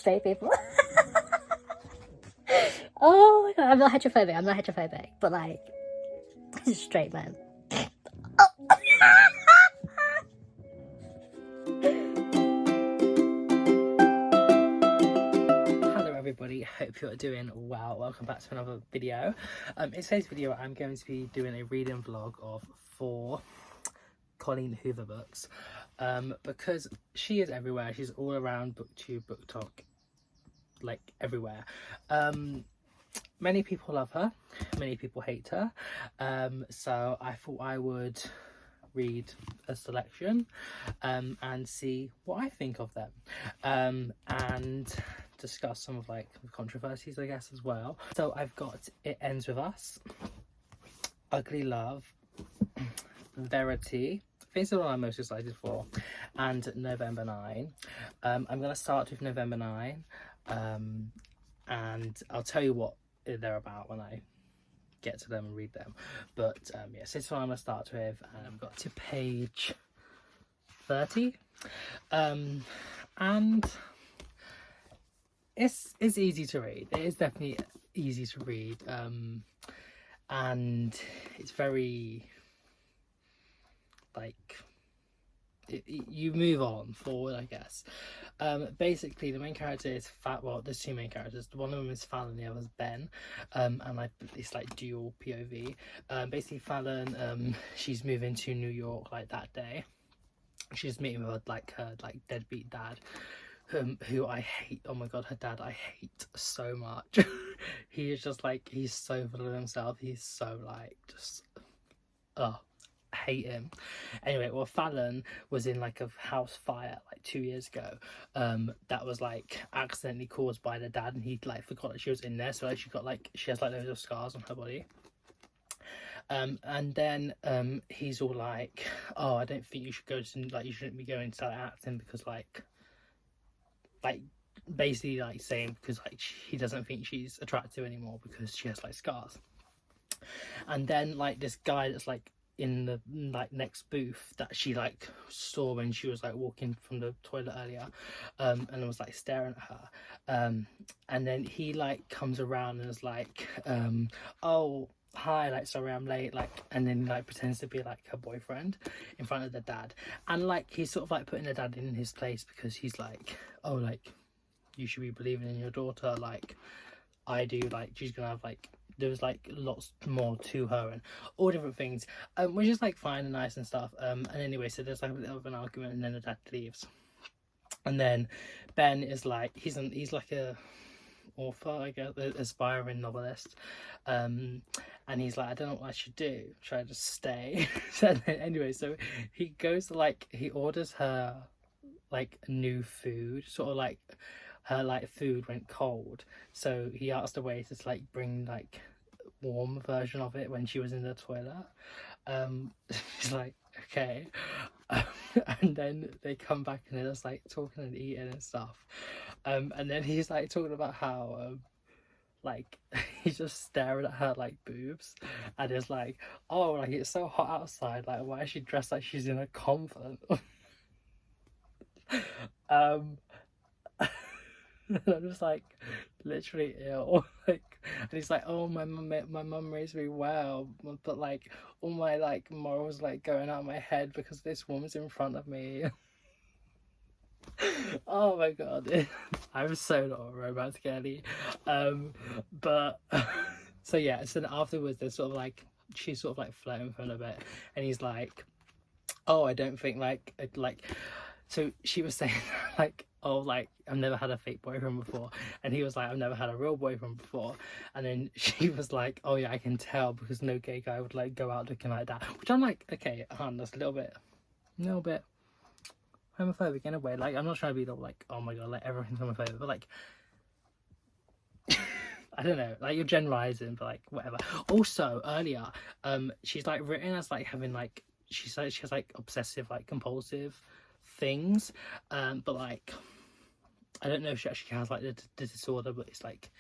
straight people. Oh my god, I'm not heterophobic, but like, straight men. Hello everybody, hope you're doing well. Welcome back to another video. In today's video I'm going to be doing a reading vlog of 4 Colleen Hoover books, because she is everywhere. She's all around BookTube, BookTok, like everywhere. Many people love her, many people hate her, so I thought I would read a selection and see what I think of them, and discuss some of like the controversies, I guess, as well. So I've got It Ends With Us, Ugly Love, Verity, I think it's the one I'm most excited for, and November 9. I'm going to start with November 9, and I'll tell you what they're about when I get to them and read them. But yes, this one I'm going to start with, and I've got to page 30, and it's easy to read. It is definitely easy to read, and it's very like you move on forward, I guess. Basically the main character is well, there's 2 main characters. One of them is Fallon, the other is Ben, and like it's like dual POV. Basically Fallon, she's moving to New York like that day. She's meeting with like her like deadbeat dad, who I hate. Oh my god, her dad I hate so much. He is just like, he's so full of himself. He's so like just hate him. Anyway, well, Fallon was in like a house fire like 2 years ago, that was like accidentally caused by the dad, and he like forgot that she was in there, so like she has like loads of scars on her body. And then he's all like, oh, I don't think you should go to, like, you shouldn't be going to start acting because like basically like saying because like he doesn't think she's attractive anymore because she has like scars. And then like this guy that's like in the like next booth that she like saw when she was like walking from the toilet earlier, and was like staring at her, and then he like comes around and is like, oh hi, like sorry I'm late, like, and then like pretends to be like her boyfriend in front of the dad, and like he's sort of like putting the dad in his place because he's like, oh, like you should be believing in your daughter like I do, like she's gonna have like, there was like lots more to her and all different things, which is like fine and nice and stuff. And anyway, so there's like a bit of an argument, and then the dad leaves, and then Ben is like, he's like a author, I guess, aspiring novelist, and he's like, I don't know what I should do, should I just stay? So then, anyway, so he goes to like, he orders her like new food, sort of like her like food went cold, so he asked the waiter to like bring like warm version of it when she was in the toilet. He's like, okay. And then they come back and they're just like talking and eating and stuff, and then he's like talking about how like he's just staring at her like boobs, and it's like, oh, like it's so hot outside, like why is she dressed like she's in a convent? And I'm just like literally ill. Like, and he's like, oh, my mum raised me well, but like all my like morals like going out of my head because this woman's in front of me. Oh my god. I'm so not a romantic girly. But so yeah, so then afterwards they're sort of like, she's sort of like flirting with him a bit, and he's like, oh, I don't think like so she was saying like, oh, like I've never had a fake boyfriend before, and he was like, I've never had a real boyfriend before, and then she was like, oh yeah, I can tell because no gay guy would like go out looking like that, which I'm like, okay, that's a little bit homophobic in a way. Like, I'm not trying to be like, oh my god, like everything's homophobic, but like I don't know, like you're generalizing, but like whatever. Also earlier, she's like written as like having like, she says she has like obsessive like compulsive things, but like I don't know if she actually has like the disorder, but it's like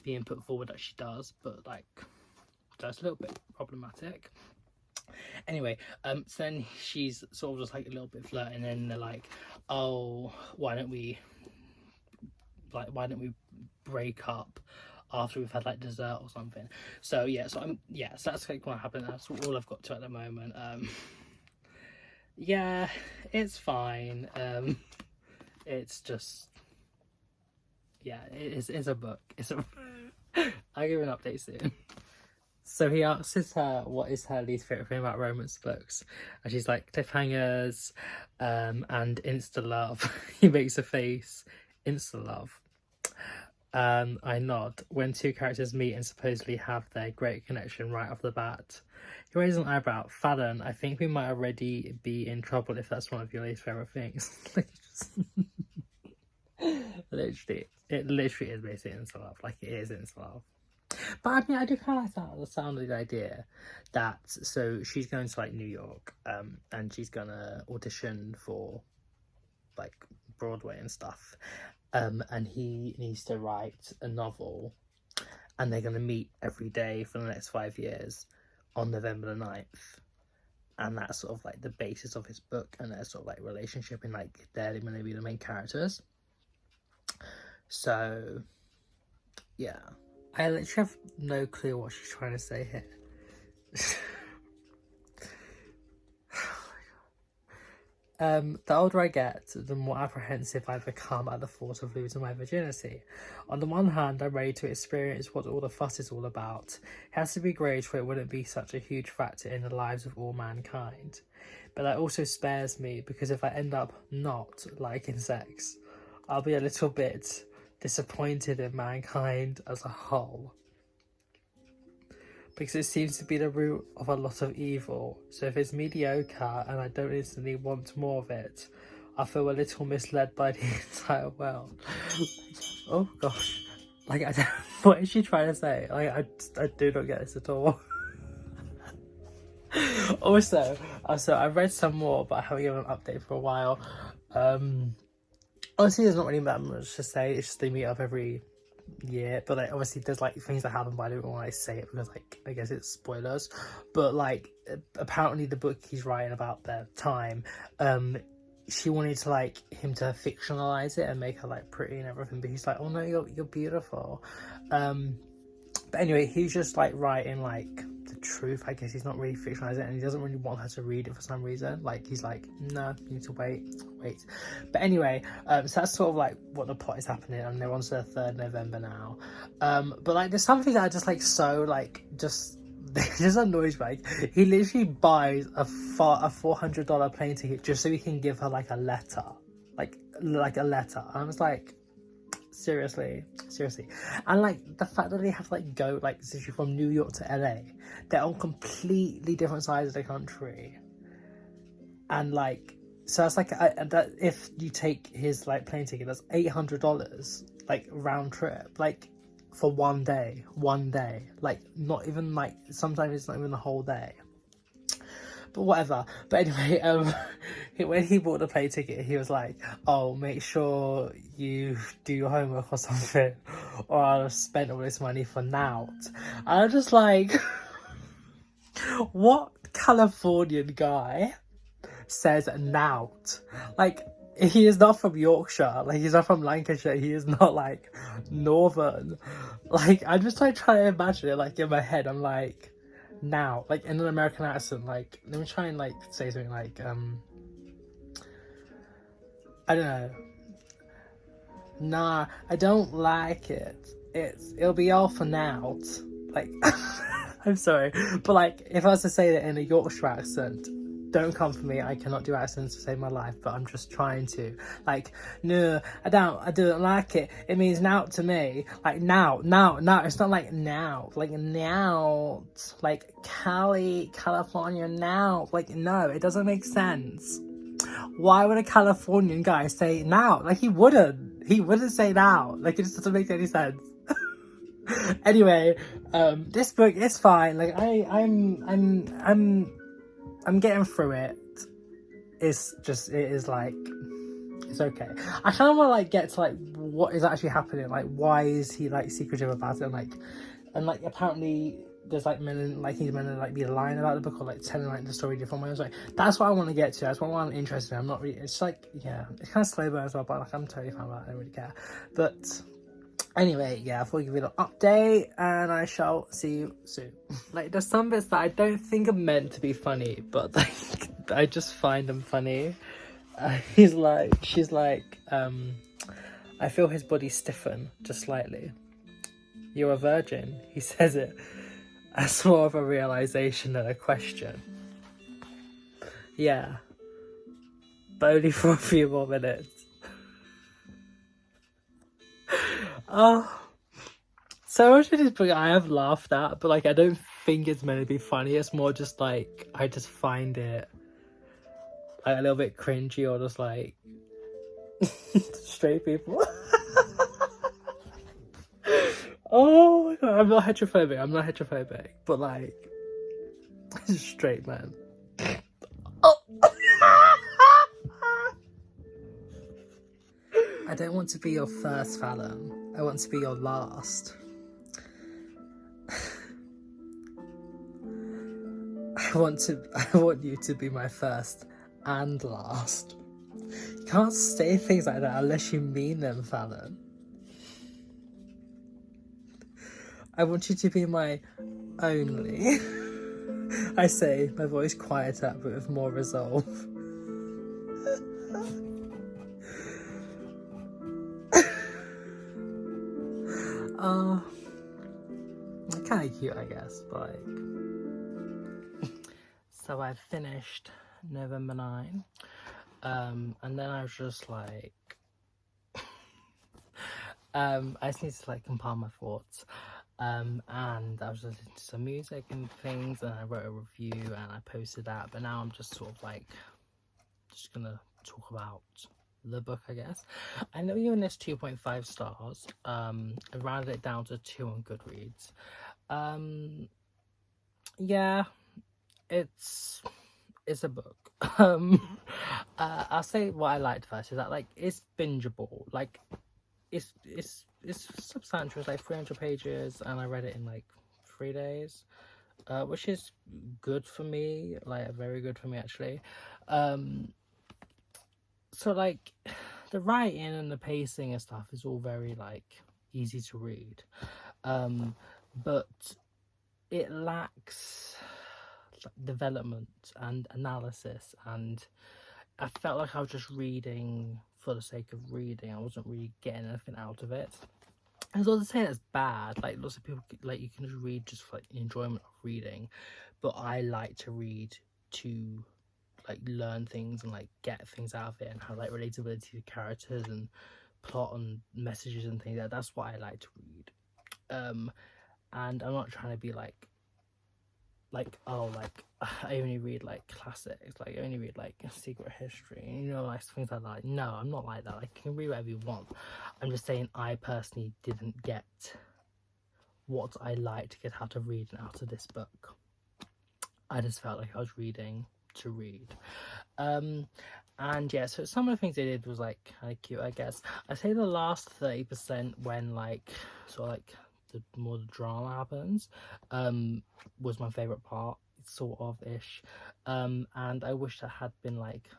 being put forward that she does, but like that's a little bit problematic. Anyway, so then she's sort of just like a little bit flirting, and they're like, oh, why don't we like, why don't we break up after we've had like dessert or something? So yeah, so that's like what happened. That's all I've got to at the moment. Yeah, it's fine. It's just, yeah, it's a book. I'll give an update soon. So he asks her what is her least favourite thing about romance books, and she's like, cliffhangers, and insta love. He makes a face. Insta love. I nod. When two characters meet and supposedly have their great connection right off the bat. He raises an eyebrow. Fallon, I think we might already be in trouble if that's one of your least favourite things. Literally, it literally is basically insta love. Like, it is insta love. But I mean, I do kind of like the sound of the idea that, so she's going to like New York, and she's gonna audition for like Broadway and stuff, and he needs to write a novel, and they're gonna meet every day for the next 5 years on November the 9th, and that's sort of like the basis of his book and their sort of like relationship, and like they're gonna be the main characters. So yeah. I literally have no clue what she's trying to say here. The older I get, the more apprehensive I become at the thought of losing my virginity. On the one hand, I'm ready to experience what all the fuss is all about. It has to be great, for it wouldn't be such a huge factor in the lives of all mankind. But that also spares me, because if I end up not liking sex, I'll be a little bit disappointed in mankind as a whole, because it seems to be the root of a lot of evil. So if it's mediocre and I don't instantly want more of it, I feel a little misled by the entire world. Oh gosh, like, I don't, what is she trying to say? Like, I do not get this at all. Also, I've read some more, but I haven't given an update for a while. Honestly, there's not really that much to say. It's just they meet up every year, but like, obviously there's like things that happen, but I don't want to say it because like, I guess it's spoilers. But like, apparently the book he's writing about their time, she wanted to like him to fictionalize it and make her like pretty and everything, but he's like, oh no, you're beautiful. But anyway, he's just like writing like the truth, I guess. He's not really fictionalizing it, and he doesn't really want her to read it for some reason. Like, he's like, no, you need to wait. But anyway, so that's sort of like what the plot is happening, and they're on to the 3rd November now. But like, there's something that I just like, so like, just it just annoys me. Like, he literally buys a $400 plane ticket just so he can give her like a letter, like a letter. And I was like, seriously. And like, the fact that they have to like go like literally from New York to LA, they're on completely different sides of the country, and like, so it's like, that if you take his like plane ticket, that's $800 like round trip, like for one day, like, not even like, sometimes it's not even the whole day. But whatever. But anyway, when he bought the plane ticket, he was like, oh, make sure you do your homework or something, or I'll have spent all this money for naught. And I'm just like, what Californian guy says naught? Like, he is not from Yorkshire, like, he's not from Lancashire, he is not like northern. Like, I'm just like trying to imagine it like in my head. I'm like, now, like, in an American accent, like, let me try and like say something like, I don't know, nah, I don't like it, it'll be all for now, like, I'm sorry, but like, if I was to say that in a Yorkshire accent, don't come for me, I cannot do accents to save my life, but I'm just trying to, like, no, I don't like it, it means now to me, like, now, it's not like now, like, now, like, California now, like, no, it doesn't make sense. Why would a Californian guy say now? Like, he wouldn't say now, like, it just doesn't make any sense. Anyway, this book is fine, like, I'm getting through it. It's just, it is like, it's okay. I kind of want to like get to like what is actually happening. Like, why is he like secretive about it? And like apparently there's like he's meant to like be lying about the book or like telling like the story different ways. Like that's what I want to get to. That's what I'm interested in. I'm not really. It's like yeah, it's kind of slow burn as well, but like I'm totally fine with that. I don't really care. But anyway, yeah, I thought I'd give you an update, and I shall see you soon. Like there's some bits that I don't think are meant to be funny, but like I just find them funny. She's like, I feel his body stiffen just slightly. You're a virgin, he says it as more of a realization than a question. Yeah, but only for a few more minutes. Oh, so much of this book I have laughed at, but like I don't think it's meant to be funny. It's more just like I just find it like a little bit cringy, or just like straight people. Oh my god, I'm not heterophobic, but like straight man. Oh. I don't want to be your first Fallon. I want to be your last. I want you to be my first and last. You can't say things like that unless you mean them, Fallon. I want you to be my only. I say, my voice quieter but with more resolve. Kind of cute, I guess, but like... So I finished November 9, and then I was just like... I just need to like compile my thoughts, and I was listening to some music and things, and I wrote a review and I posted that, but now I'm just sort of like just gonna talk about the book, I guess. I know giving this 2.5 stars. I rounded it down to 2 on Goodreads. Yeah, it's a book. I'll say what I liked first is that like it's bingeable. Like it's substantial. It's like 300 pages, and I read it in like 3 days, which is good for me. Like very good for me actually. So like the writing and the pacing and stuff is all very like easy to read, but it lacks development and analysis, and I felt like I was just reading for the sake of reading. I wasn't really getting anything out of it. And so to say that's bad, like lots of people like you can just read just for like enjoyment of reading, but I like to read to like learn things and like get things out of it and have like relatability to characters and plot and messages and things. That's what I like to read. And I'm not trying to be like oh like I only read like classics, like I only read like Secret History, you know, like things like that. No, I'm not like that. Like you can read whatever you want. I'm just saying I personally didn't get what I like to get out of reading out of this book. I just felt like I was reading to read. And yeah, so some of the things they did was like kind of cute, I guess. I'd say the last 30% when like sort of like the more the drama happens was my favorite part, sort of ish, and I wish that had been like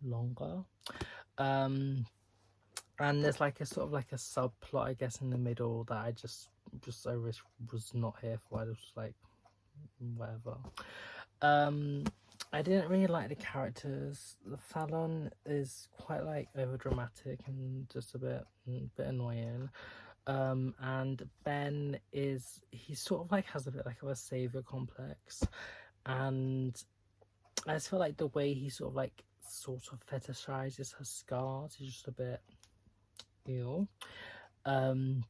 longer. And there's like a sort of like a subplot, I guess, in the middle that I just I wish was not here for. I was just like whatever. I didn't really like the characters. Fallon is quite like over dramatic and just a bit annoying. And Ben he sort of like has a bit like of a savior complex, and I just feel like the way he sort of fetishizes her scars is just a bit ew. And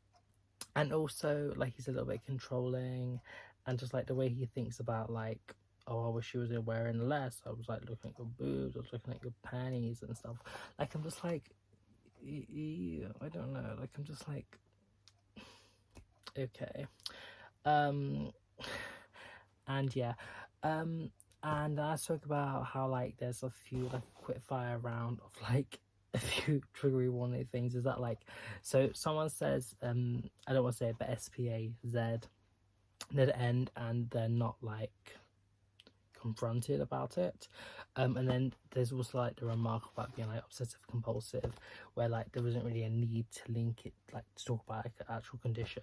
also like he's a little bit controlling, and just like the way he thinks about like, oh, I wish you was wearing less. I was like looking at your boobs, I was looking at your panties and stuff. Like I'm just like, ew, I don't know. Like I'm just like, okay. And yeah. And I spoke about how like there's a few like a quick fire round of like a few triggery warning things. Is that like, so someone says I don't want to say it, but SPAZ, near the end, and they're not like confronted about it. And then there's also like the remark about being like obsessive compulsive, where like there wasn't really a need to link it, like to talk about like an actual condition,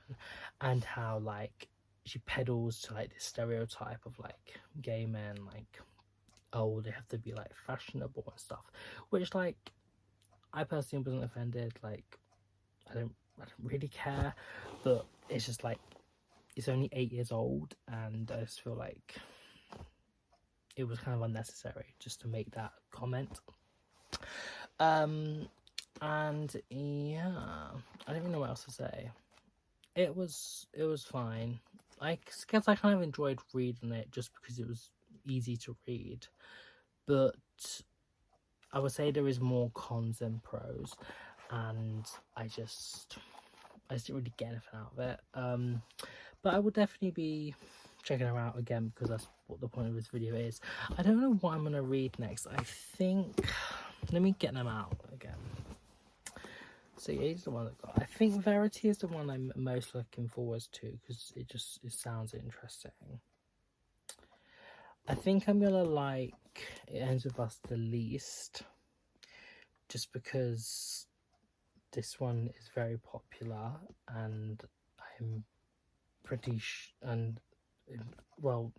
and how like she peddles to like this stereotype of like gay men, like, oh, they have to be like fashionable and stuff, which like I personally wasn't offended. Like I don't really care, but it's just like it's only 8 years old, and I just feel like it was kind of unnecessary just to make that comment. And yeah, I don't even know what else to say. It was fine. I guess I kind of enjoyed reading it just because it was easy to read, but I would say there is more cons than pros, and I just didn't really get anything out of it. But I would definitely be checking her out again, because that's what the point of this video is. I don't know what I'm gonna read next. I think, let me get them out again. So yeah, he's the one that got. I think Verity is the one I'm most looking forward to, because it sounds interesting. I think I'm gonna like It Ends With Us the least, just because this one is very popular, and I'm pretty well,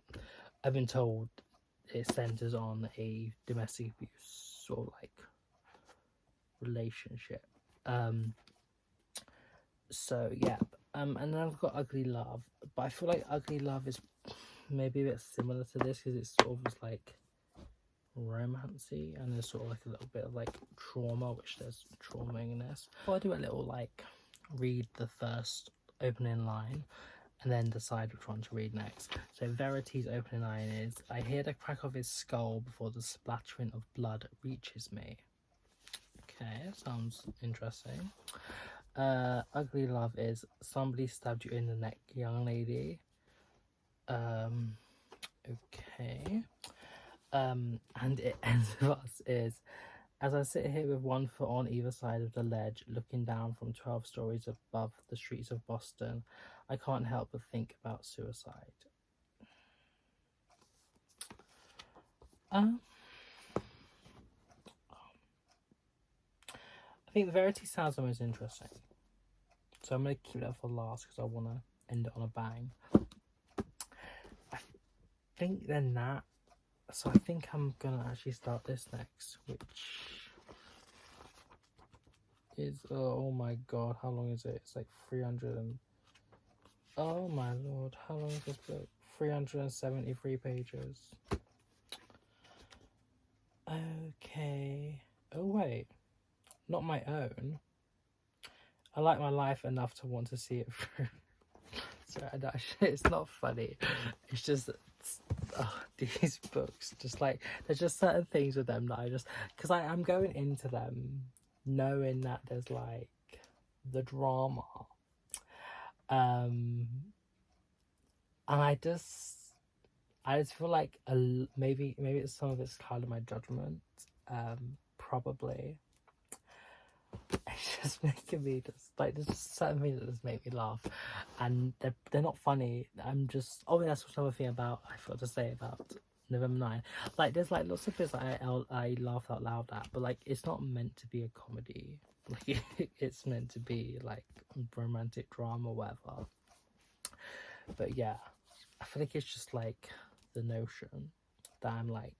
I've been told it centers on a domestic abuse sort of like relationship. So yeah, and then I've got Ugly Love, but I feel like Ugly Love is maybe a bit similar to this, because it's sort of like romancy, and there's sort of like a little bit of like trauma, which there's trauma in this. I'll do a little like read the first opening line and then decide which one to read next. So Verity's opening line is, I hear the crack of his skull before the splattering of blood reaches me. Okay, sounds interesting. Ugly Love is, somebody stabbed you in the neck, young lady. Okay. And It Ends With Us is, as I sit here with one foot on either side of the ledge, looking down from 12 stories above the streets of Boston, I can't help but think about suicide. I think Verity sounds the most interesting, so I'm going to keep that for last because I want to end it on a bang. I think then that, so I think I'm going to actually start this next, which is, oh my god, how long is it? It's like 300 and, oh my lord, how long is this book? 373 pages. Okay. Oh wait, not my own. I like my life enough to want to see it through. Sorry, it's not funny. It's just these books, just like, there's just certain things with them that I just, because I'm going into them knowing that there's like the drama, and I just feel like maybe it's some of it's kind of my judgment, probably. It's just making me just like, there's just certain things that just make me laugh, and they're not funny. I'm just, oh, that's another thing about, I forgot to say about November 9. Like, there's like lots of bits that I laugh out loud at, but like, it's not meant to be a comedy. Like, it's meant to be like romantic drama or whatever. But yeah, I feel like it's just like the notion that I'm like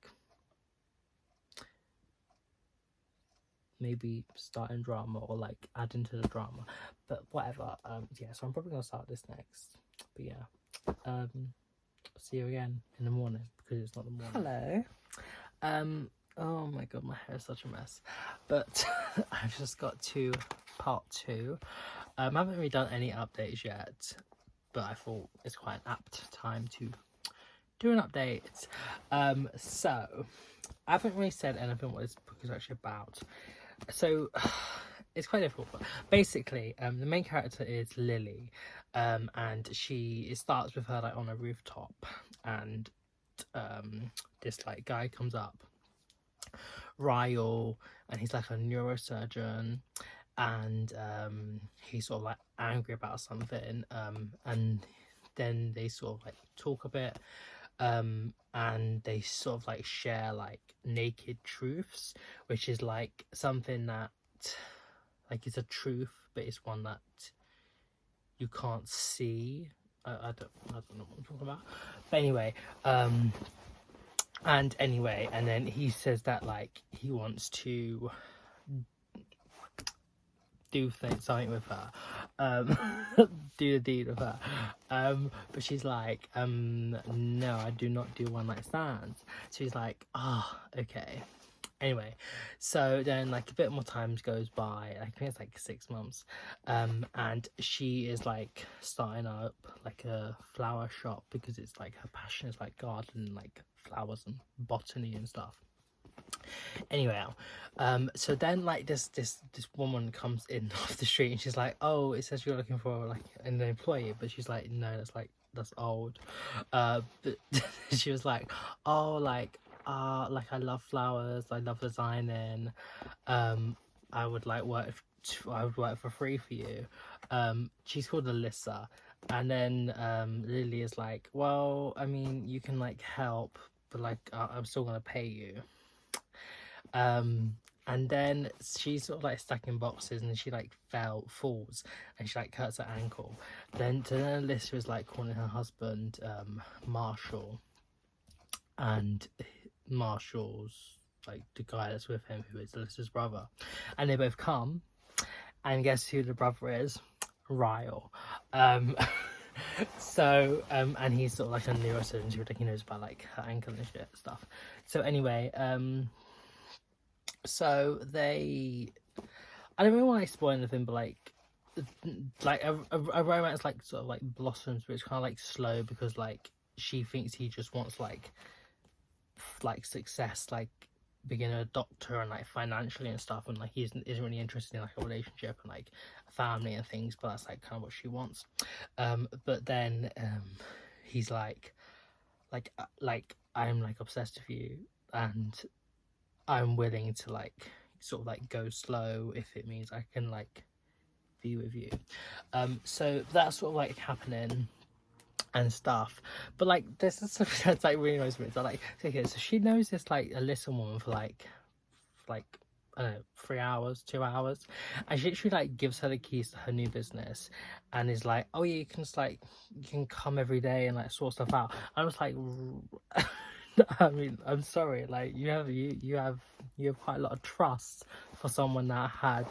maybe starting drama or like adding to the drama, but whatever. Yeah, so I'm probably gonna start this next, but yeah, see you again in the morning, because it's not the morning. Hello. Oh my god, my hair is such a mess, but I've just got to part 2. I haven't really done any updates yet, but I thought it's quite an apt time to do an update. So I haven't really said anything what this book is actually about. So it's quite difficult, but basically the main character is Lily, and it starts with her like on a rooftop, and this like guy comes up, Ryle, and he's like a neurosurgeon, and he's sort of like angry about something, and then they sort of like talk a bit, and they sort of like share like naked truths, which is like something that like it's a truth, but it's one that you can't see. I don't know what I'm talking about, but anyway, and then he says that like he wants to do something with her, do the deed with her, but she's like, no, I do not do one night stands. So he's like, okay. Anyway, so then like a bit more time goes by. I think it's like 6 months, and she is like starting up like a flower shop, because it's like her passion is like gardening, like flowers and botany and stuff. Anyway, so then like this woman comes in off the street, and she's like, oh, it says you're looking for like an employee, but she's like, no, that's old. But she was like, oh, like I love flowers, I love designing, I would work for free for you. She's called Alyssa, and then Lily is like, well, I mean, you can like help, but like I'm still gonna pay you. And then she's sort of like stacking boxes, and she like falls, and she like hurts her ankle. Then Alyssa was like calling her husband Marshall, and Marshall's like the guy that's with him, who is Alyssa's brother, and they both come, and guess who the brother is? Ryle. So and he's sort of like a neurosurgeon, so he knows about like her ankle and shit stuff. So anyway, so I don't really want to spoil anything, but like a romance like sort of like blossoms, but it's kind of like slow, because like she thinks he just wants like success, like being a doctor and like financially and stuff, and like he isn't really interested in like a relationship and like a family and things, but that's like kind of what she wants. But then he's like I'm like obsessed with you, and I'm willing to like sort of like go slow if it means I can like be with you. So that's sort of like happening and stuff, but like this is something that's like really annoys me. So like, okay, so she knows this like Alyssa woman for like I don't know, 3 hours, 2 hours, and she literally like gives her the keys to her new business, and is like, oh yeah, you can just like, you can come every day and like sort stuff out. I was like, I mean, I'm sorry, like you have quite a lot of trust for someone that had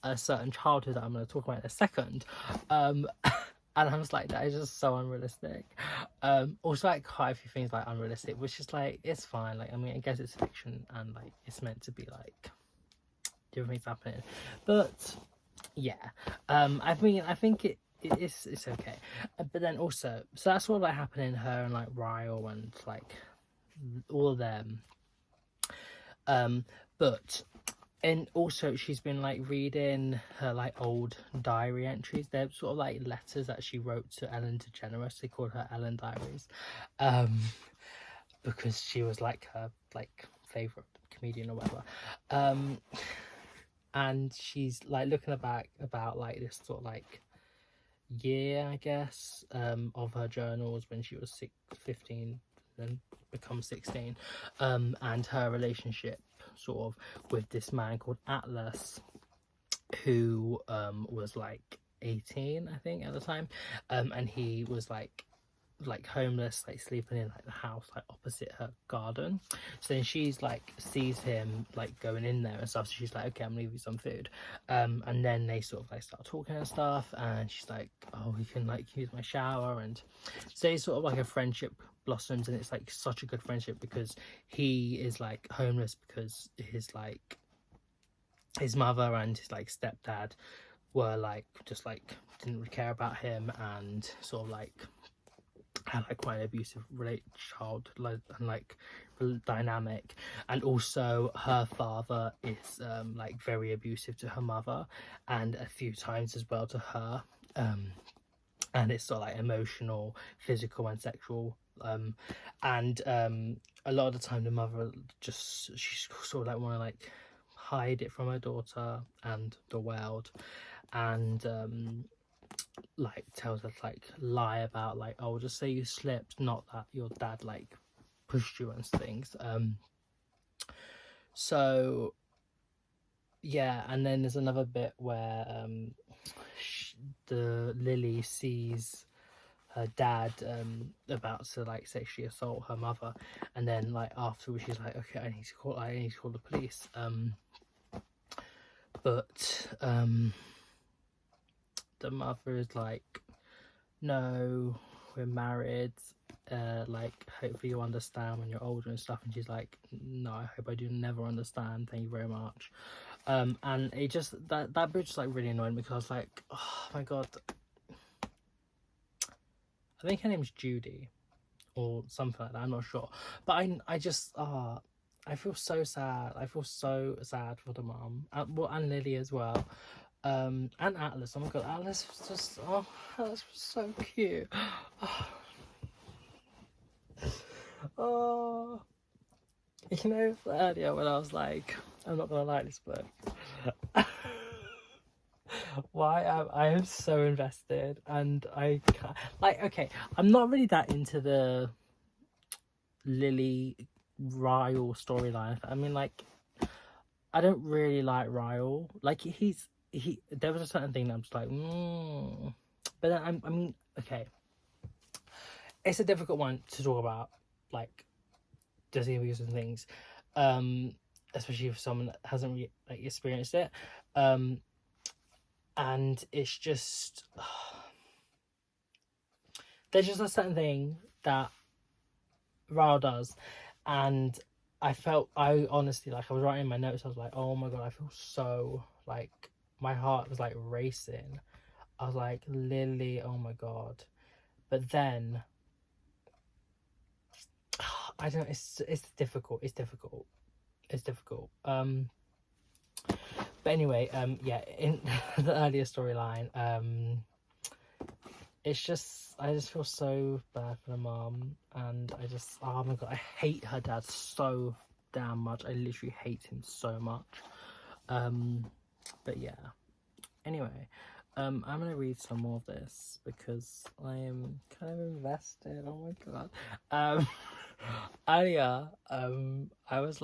a certain childhood that I'm going to talk about in a second, and I was like, that is just so unrealistic. Also like quite a few things like unrealistic, which is like, it's fine, like I mean, I guess it's fiction and like it's meant to be like different things happening, but yeah, I mean, I think it's okay. But then also, so that's what like happening, her and like Ryle and like all of them, but and also she's been like reading her like old diary entries. They're sort of like letters that she wrote to Ellen DeGeneres. They called her Ellen Diaries, because she was like her like favorite comedian or whatever. And she's like looking back about like this sort of like year, I guess, of her journals when she was 15 and become 16, and her relationship sort of with this man called Atlas, who was like 18, I think, at the time, and he was like homeless, like sleeping in like the house like opposite her garden. So then she's like sees him like going in there and stuff, so she's like, okay, I'm gonna leave you some food, and then they sort of like start talking and stuff, and she's like, oh, you can like use my shower, and so it's sort of like a friendship blossoms, and it's like such a good friendship, because he is like homeless because his mother and his like stepdad were like just like didn't really care about him, and sort of like had like quite an abusive child and like dynamic, and also her father is like very abusive to her mother, and a few times as well to her, and it's sort of like emotional, physical and sexual, and a lot of the time the mother she's sort of like want to like hide it from her daughter and the world, and like tells us like lie about like, oh, just say you slipped, not that your dad like pushed you and things. So yeah, and then there's another bit where the Lily sees her dad about to like sexually assault her mother, and then like afterwards she's like, okay, I need to call the police. But the mother is like, no, we're married, like hopefully you understand when you're older and stuff, and she's like, no, I hope I do never understand, thank you very much. And it just, that bit just like really annoyed me, because I was like, oh my god, I think her name's Judy or something like that, I'm not sure, but I just I feel so sad. I feel so sad for the mom, and Lily as well, and Atlas. Oh my god, Atlas was just, oh, Atlas was so cute. Oh, you know, earlier when I was like, I'm not gonna like this book. Why I am so invested, and I can't, like, okay, I'm not really that into the Lily Ryle storyline. I mean, like, I don't really like Ryle. Like, there was a certain thing that I'm just like, but then I mean, okay, it's a difficult one to talk about, like, does he abuse and things, especially if someone that hasn't really like experienced it, and it's just there's just a certain thing that Ryle does, and I honestly, like, I was writing my notes, I was like, oh my god, I feel so, like, my heart was like racing. I was like, Lily, oh my god. But then I don't know, it's difficult. But anyway, yeah, in the earlier storyline, it's just, I just feel so bad for the mom, and I just, oh my god, I hate her dad so damn much. I literally hate him so much. But yeah, anyway, I'm gonna read some more of this because I am kind of invested. Oh my god. Earlier, I was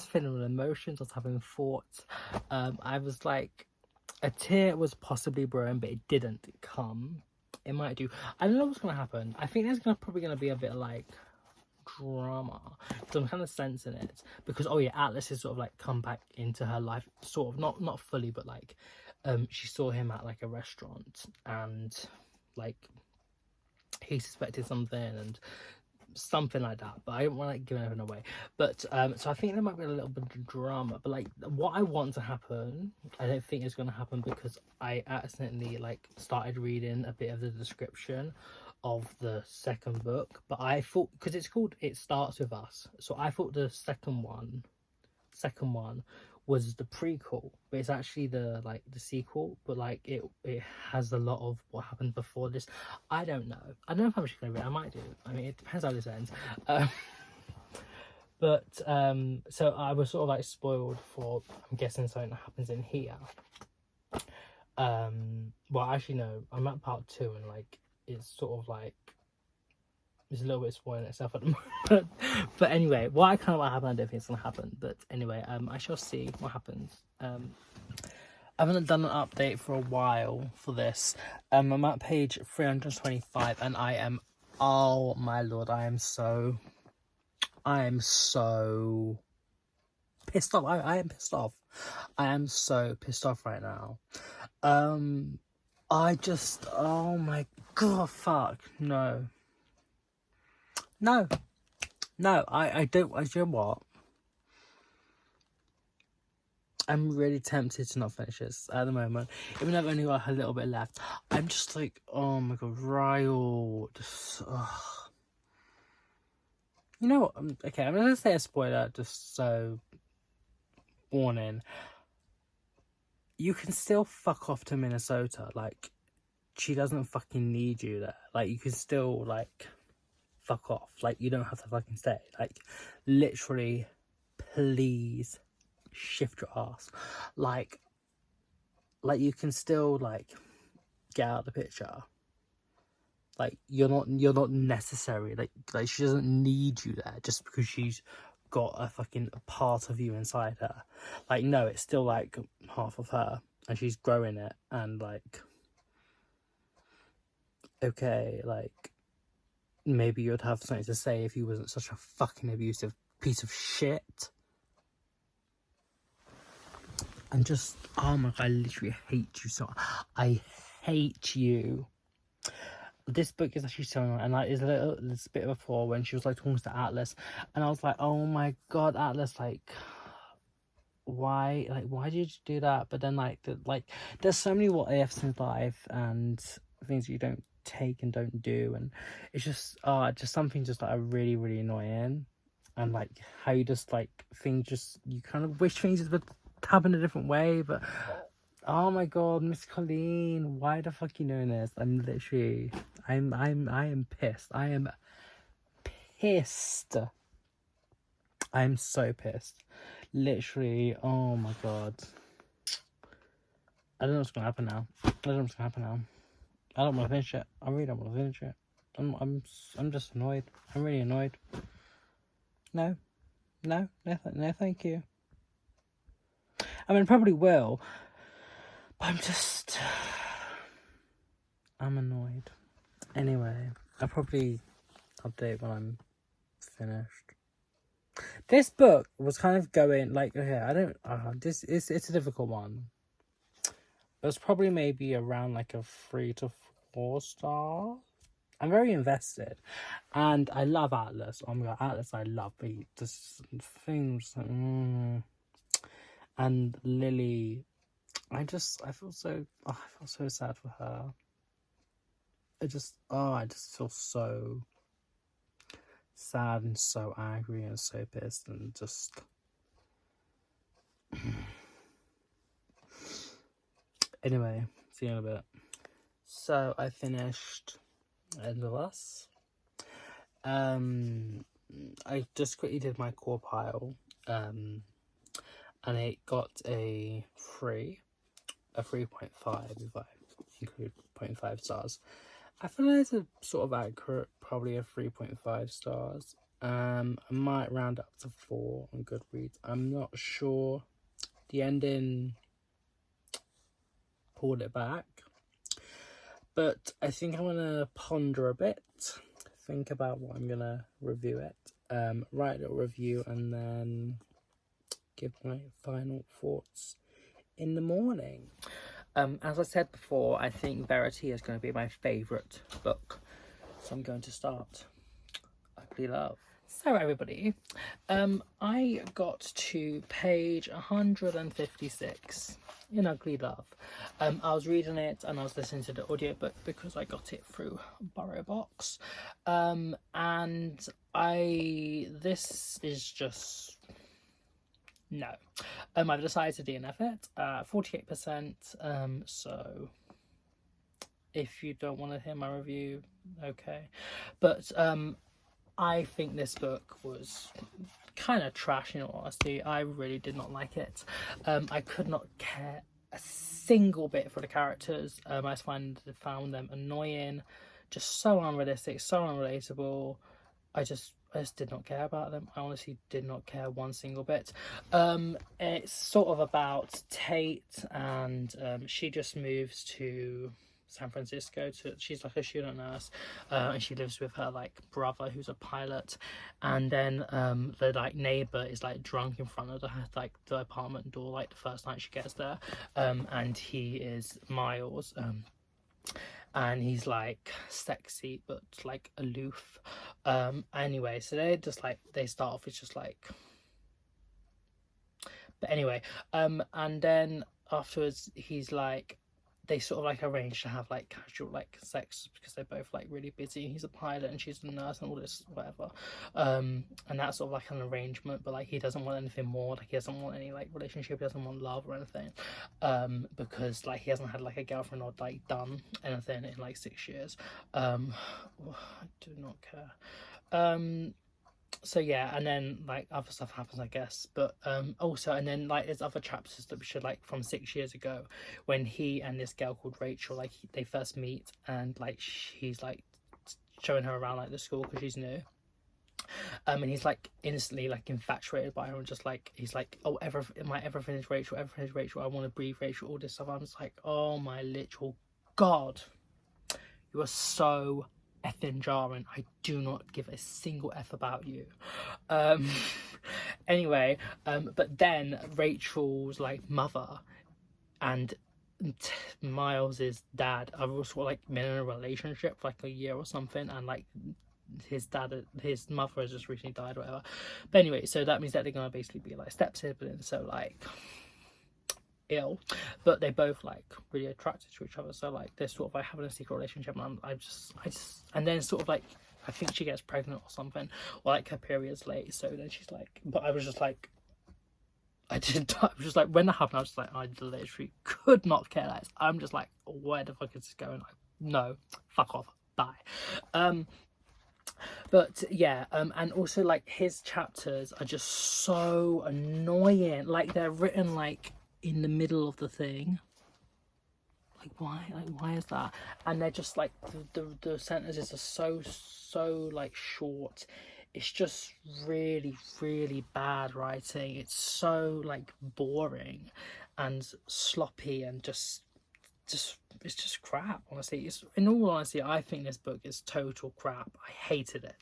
feeling with emotions, I was having thoughts. I was like, a tear was possibly brewing, but it didn't come. It might do. I don't know what's gonna happen. I think there's probably gonna be a bit of like drama, so I'm kind of sensing it, because oh yeah, Atlas has sort of like come back into her life, sort of, not fully, but like she saw him at like a restaurant, and like he suspected something and something like that, but I don't want to like give anything away. But so I think there might be a little bit of drama, but like what I want to happen, I don't think is going to happen, because I accidentally like started reading a bit of the description of the second book, but I thought, because it's called It Starts With Us, so I thought the second one was the prequel, but it's actually the sequel, but like it has a lot of what happened before this. I don't know if I'm actually gonna read it. I might do. I mean, it depends how this ends. But so I was sort of like spoiled for, I'm guessing, something that happens in here. Well, actually no, I'm at part 2, and like it's sort of like, it's a little bit spoiling itself at the moment. But anyway, what I kind of want to happen, I don't think it's going to happen. But anyway, I shall see what happens. I haven't done an update for a while for this. I'm at page 325, and I am, oh my lord, I am so pissed off. I am pissed off. I am so pissed off right now. I just, oh my god, fuck, no. No, I don't, you know what? I'm really tempted to not finish this at the moment, even though I've only got a little bit left. I'm just like, oh my god, Ryle, just, you know what, okay, I'm gonna say a spoiler, just so, warning. You can still fuck off to Minnesota, like, she doesn't fucking need you there, like, you can still, like, fuck off, like, you don't have to fucking stay, like, literally, please shift your ass, like you can still like get out of the picture. Like, you're not necessary. Like she doesn't need you there just because she's got a fucking part of you inside her. Like, no, it's still like half of her, and she's growing it. And like, okay, like, maybe you'd have something to say if you wasn't such a fucking abusive piece of shit. And just, oh my god, I literally hate you so. I hate you. This book is actually so annoying, and like, it's a bit of a flaw when she was like talking to Atlas, and I was like, oh my god, Atlas, like, why did you do that? But then like there's so many what ifs in life and things you don't take and don't do, and it's just something just like really, really annoying. And like how you just like things, just you kind of wish things would happen a different way. But oh my god, Miss Colleen, why the fuck are you doing this? I am pissed. I am pissed. I'm so pissed. Literally, oh my god. I don't know what's gonna happen now. I don't want to finish it. I really don't want to finish it. I'm just annoyed. I'm really annoyed. No, thank you. I mean, I probably will, but I'm annoyed. Anyway, I'll probably update when I'm finished. This book was kind of going like, okay, it's a difficult one. It was probably maybe around like a 3 to 4 star. I'm very invested, and I love Atlas. Oh my god, Atlas, I love. But this things, and Lily, I feel so sad for her. I just feel so sad and so angry and so pissed and just. Anyway, see you in a bit. So I finished End of Us. I just quickly did my core pile, and it got a 3.5 if I include 0.5 stars. I feel like it's a sort of accurate, probably a 3.5 stars. I might round up to 4 on Goodreads. I'm not sure. The ending pulled it back, but I think I'm gonna ponder a bit, think about what I'm gonna review it, write a little review, and then give my final thoughts in the morning. As I said before, I think Verity is going to be my favourite book, so I'm going to start Ugly Love. So everybody, I got to page 156 in Ugly Love. I was reading it and I was listening to the audiobook because I got it through BorrowBox, and this is just no. I've decided to DNF it, 48%, so if you don't want to hear my review, okay. But I think this book was kind of trash, in all honesty. I really did not like it. I could not care a single bit for the characters. I just found them annoying, just so unrealistic, so unrelatable. I just did not care about them. I honestly did not care one single bit. It's sort of about Tate, and she just moves to San Francisco she's like a student nurse, and she lives with her like brother who's a pilot, and then the like neighbor is like drunk in front of the apartment door like the first night she gets there, and he is Miles, and he's like sexy but like aloof. Anyway, so they start off, it's just like, but anyway, and then afterwards he's like, they sort of like arrange to have like casual like sex because they're both like really busy. He's a pilot and she's a nurse and all this whatever, and that's sort of like an arrangement, but like he doesn't want anything more, like he doesn't want any like relationship, he doesn't want love or anything, because like he hasn't had like a girlfriend or like done anything in like 6 years. I do not care. So yeah, and then like other stuff happens, I guess. But also, and then like there's other chapters that we should like from 6 years ago, when he and this girl called Rachel, like they first meet, and like he's like showing her around like the school because she's new. And he's like instantly like infatuated by her, and just like he's like, oh, everything is Rachel, everything is Rachel. I want to breathe Rachel, all this stuff. I'm just like, oh my literal god, you are so effing jarring. I do not give a single F about you. Um, anyway, but then Rachel's like mother and Miles's dad are also like been in a relationship for like a year or something, and like his mother has just recently died or whatever. But anyway, so that means that they're gonna basically be like step siblings, so like ill, but they both like really attracted to each other, so like they're sort of like having a secret relationship. And I just and then sort of like I think she gets pregnant or something, or like her period's late, so then she's like, but I was just like, I was just like, when that happened, I was just like, I literally could not care less. I'm just like, where the fuck is this going? Like, no, fuck off, bye. But yeah, and also like his chapters are just so annoying. Like they're written like in the middle of the thing. Like why? Like why is that? And they're just like the sentences are so like short. It's just really bad writing. It's so like boring and sloppy and just it's just crap, honestly. It's, in all honesty, I think this book is total crap. I hated it.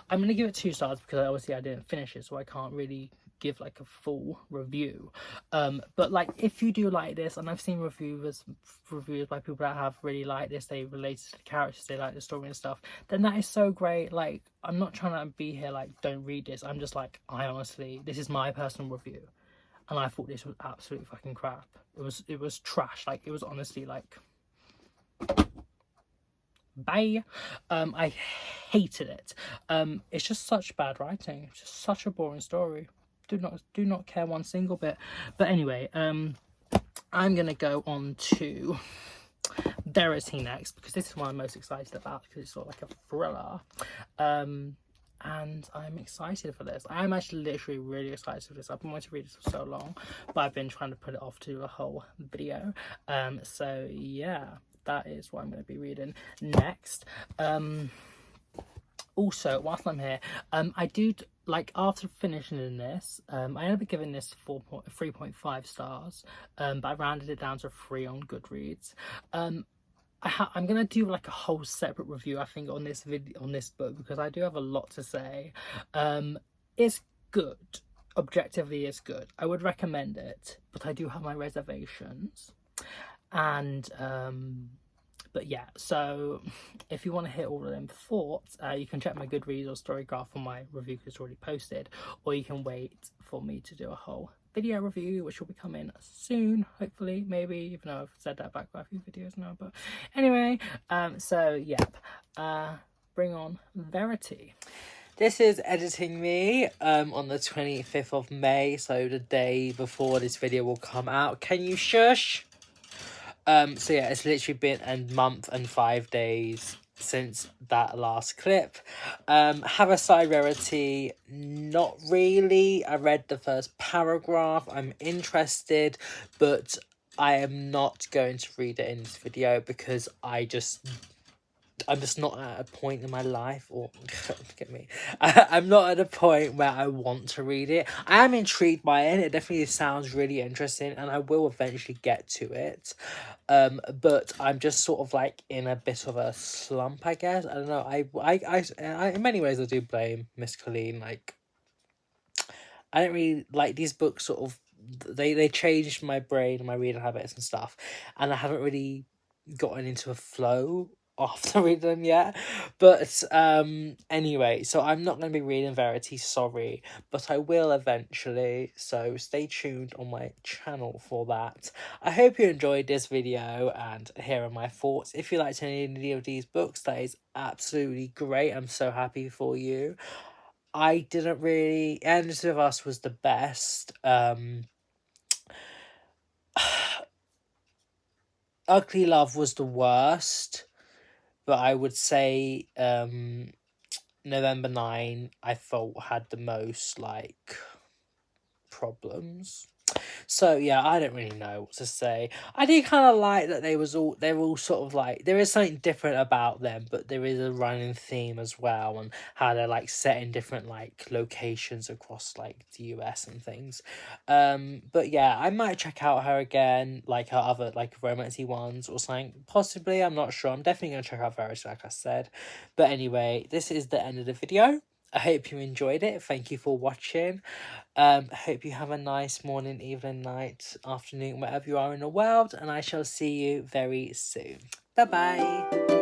I'm gonna give it 2 stars because obviously I didn't finish it, so I can't really give like a full review. But like if you do like this, and I've seen reviews by people that have really liked this, they relate to the characters, they like the story and stuff, then that is so great. Like I'm not trying to be here like don't read this. I'm just like, I honestly, this is my personal review, and I thought this was absolutely fucking crap. It was trash. Like it was honestly like, bye. I hated it. It's just such bad writing. It's just such a boring story. Do not care one single bit. But anyway, I'm gonna go on to Verity next, because this is what I'm most excited about, because it's sort of like a thriller. And I'm excited for this. I'm actually literally really excited for this. I've been wanting to read this for so long, but I've been trying to put it off to a whole video. So yeah, that is what I'm going to be reading next. Also, whilst I'm here, I do like after finishing this, I ended up giving this 3.5 stars, but I rounded it down to 3 on Goodreads. I'm gonna do like a whole separate review, I think, on this video, on this book, because I do have a lot to say. It's good, objectively it's good. I would recommend it, but I do have my reservations. And but yeah, so if you want to hear all of them thoughts, you can check my Goodreads or StoryGraph for my review, because it's already posted, or you can wait for me to do a whole video review, which will be coming soon, hopefully, maybe, even though I've said that about quite a few videos now. But anyway, so yep, bring on Verity. This is editing me on the 25th of May, so the day before this video will come out. Can you shush? So yeah, it's literally been a month and 5 days since that last clip. Have a side Rarity? Not really. I read the first paragraph. I'm interested, but I am not going to read it in this video, because I'm just not at a point in my life, or look at me, I'm not at a point where I want to read it. I am intrigued by it. It definitely sounds really interesting, and I will eventually get to it. But I'm just sort of like in a bit of a slump, I guess. I don't know. I in many ways I do blame Miss Colleen. Like, I don't really like these books. Sort of, they changed my brain and my reading habits and stuff, and I haven't really gotten into a flow after reading them yet. But anyway, so I'm not going to be reading Verity, sorry, but I will eventually, so stay tuned on my channel for that. I hope you enjoyed this video and hearing my thoughts. If you liked any of these books, that is absolutely great. I'm so happy for you. I didn't really, Endless of Us was the best. Ugly Love was the worst, but I would say November 9 I thought had the most like problems. So yeah, I don't really know what to say. I do kind of like that they're all sort of like, there is something different about them, but there is a running theme as well, and how they're like set in different like locations across like the US and things. But yeah, I might check out her again, like her other like romancy ones or something. Possibly, I'm not sure. I'm definitely gonna check out Varys, like I said. But anyway, this is the end of the video. I hope you enjoyed it. Thank you for watching. I hope you have a nice morning, evening, night, afternoon, wherever you are in the world, and I shall see you very soon. Bye bye.